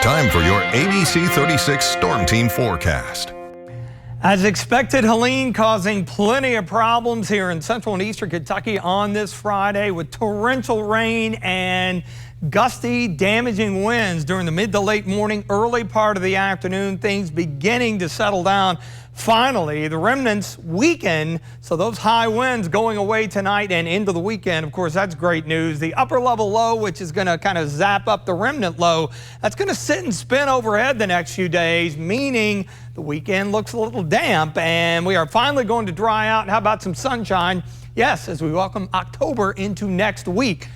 Time for your ABC 36 Storm Team forecast. As expected, Helene causing plenty of problems here in central and eastern Kentucky on this Friday with torrential rain and gusty, damaging winds during the mid to late morning, early part of the afternoon. Things beginning to settle down. Finally, the remnants weaken, so those high winds going away tonight and into the weekend. Of course, that's great news. The upper level low, which is going to kind of zap up the remnant low, that's going to sit and spin overhead the next few days, meaning the weekend looks a little damp, and we are finally going to dry out. How about some sunshine? Yes, as we welcome October into next week.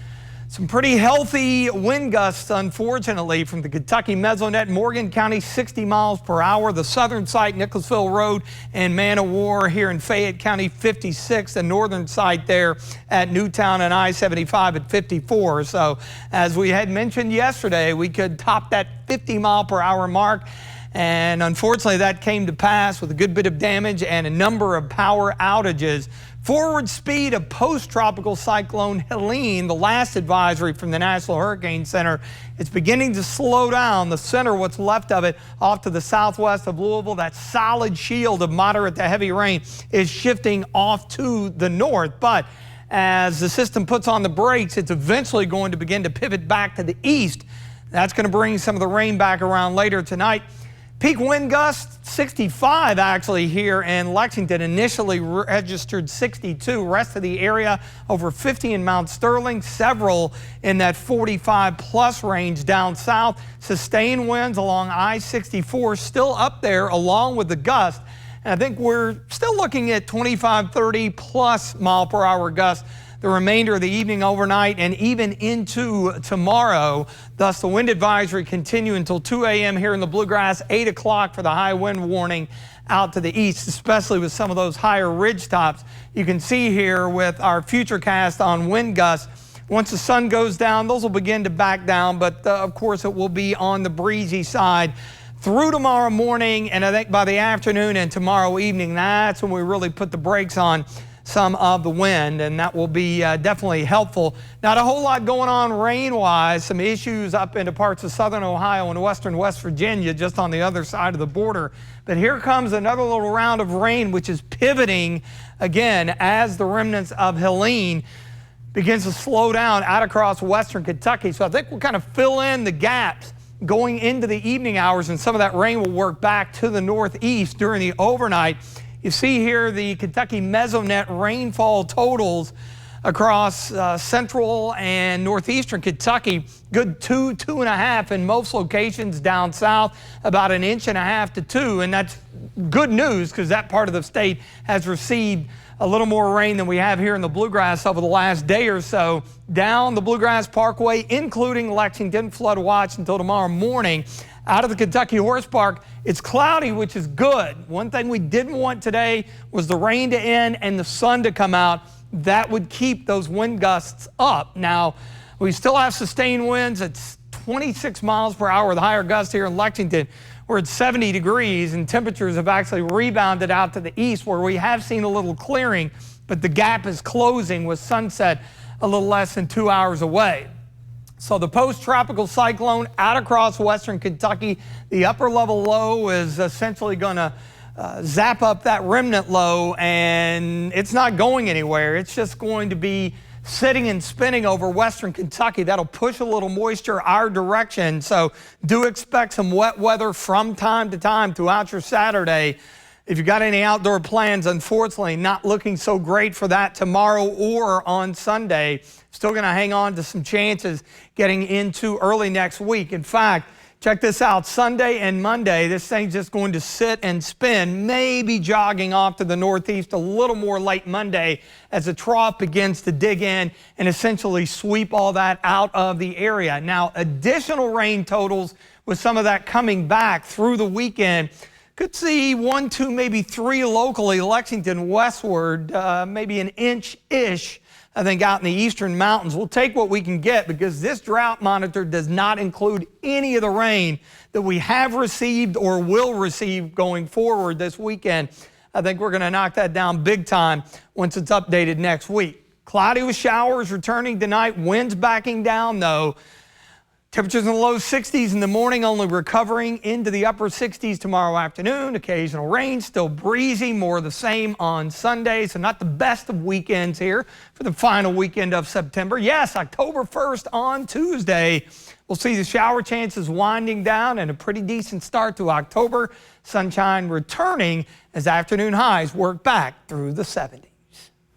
Some pretty healthy wind gusts, unfortunately, from the Kentucky Mesonet, Morgan County, 60 miles per hour. The southern site, Nicholasville Road and Man of War here in Fayette County, 56. The northern site there at Newtown and I-75 at 54. So as we had mentioned yesterday, we could top that 50 mile per hour mark. And unfortunately, that came to pass with a good bit of damage and a number of power outages. Forward speed of post-tropical cyclone Helene, the last advisory from the National Hurricane Center, it's beginning to slow down. The center, what's left of it, off to the southwest of Louisville, that solid shield of moderate to heavy rain is shifting off to the north. But as the system puts on the brakes, it's eventually going to begin to pivot back to the east. That's going to bring some of the rain back around later tonight. Peak wind gusts, 65 actually here in Lexington. Initially registered 62. Rest of the area over 50 in Mount Sterling. Several in that 45 plus range down south. Sustained winds along I-64 still up there along with the gust. And I think we're still looking at 25, 30 plus mile per hour gusts the remainder of the evening, overnight, and even into tomorrow. Thus, the wind advisory continue until 2 a.m. here in the Bluegrass, 8 o'clock for the high wind warning out to the east, especially with some of those higher ridge tops. You can see here with our futurecast on wind gusts. Once the sun goes down, those will begin to back down, but of course it will be on the breezy side through tomorrow morning, and I think by the afternoon and tomorrow evening, that's when we really put the brakes on some of the wind, and that will be definitely helpful. Not a whole lot going on rain-wise. Some issues up into parts of southern Ohio and western West Virginia, just on the other side of the border. But here comes another little round of rain, which is pivoting again as the remnants of Helene begins to slow down out across western Kentucky. So I think we'll kind of fill in the gaps going into the evening hours, and some of that rain will work back to the northeast during the overnight. You see here the Kentucky Mesonet rainfall totals across central and northeastern Kentucky. Good 2.5 in most locations down south, about 1.5 to 2 inches. And that's good news because that part of the state has received a little more rain than we have here in the Bluegrass over the last day or so. Down the Bluegrass Parkway, including Lexington, flood watch until tomorrow morning. Out of the Kentucky Horse Park, it's cloudy, which is good. One thing we didn't want today was the rain to end and the sun to come out. That would keep those wind gusts up. Now, we still have sustained winds at 26 miles per hour, the higher gust here in Lexington. We're at 70 degrees, and temperatures have actually rebounded out to the east, where we have seen a little clearing, but the gap is closing with sunset a little less than 2 hours away. So the post-tropical cyclone out across western Kentucky, the upper level low is essentially going to zap up that remnant low, and it's not going anywhere. It's just going to be sitting and spinning over western Kentucky. That'll push a little moisture our direction. So do expect some wet weather from time to time throughout your Saturday. If you've got any outdoor plans, unfortunately, not looking so great for that tomorrow or on Sunday. Still going to hang on to some chances getting into early next week. In fact, check this out. Sunday and Monday, this thing's just going to sit and spin, maybe jogging off to the northeast a little more late Monday as the trough begins to dig in and essentially sweep all that out of the area. Now, additional rain totals with some of that coming back through the weekend. Could see 1, 2, maybe 3 locally, Lexington westward, maybe an inch-ish, I think, out in the eastern mountains. We'll take what we can get because this drought monitor does not include any of the rain that we have received or will receive going forward this weekend. I think we're going to knock that down big time once it's updated next week. Cloudy with showers returning tonight. Winds backing down, though. Temperatures in the low 60s in the morning, only recovering into the upper 60s tomorrow afternoon. Occasional rain, still breezy, more of the same on Sunday. So not the best of weekends here for the final weekend of September. Yes, October 1st on Tuesday. We'll see the shower chances winding down and a pretty decent start to October. Sunshine returning as afternoon highs work back through the 70s.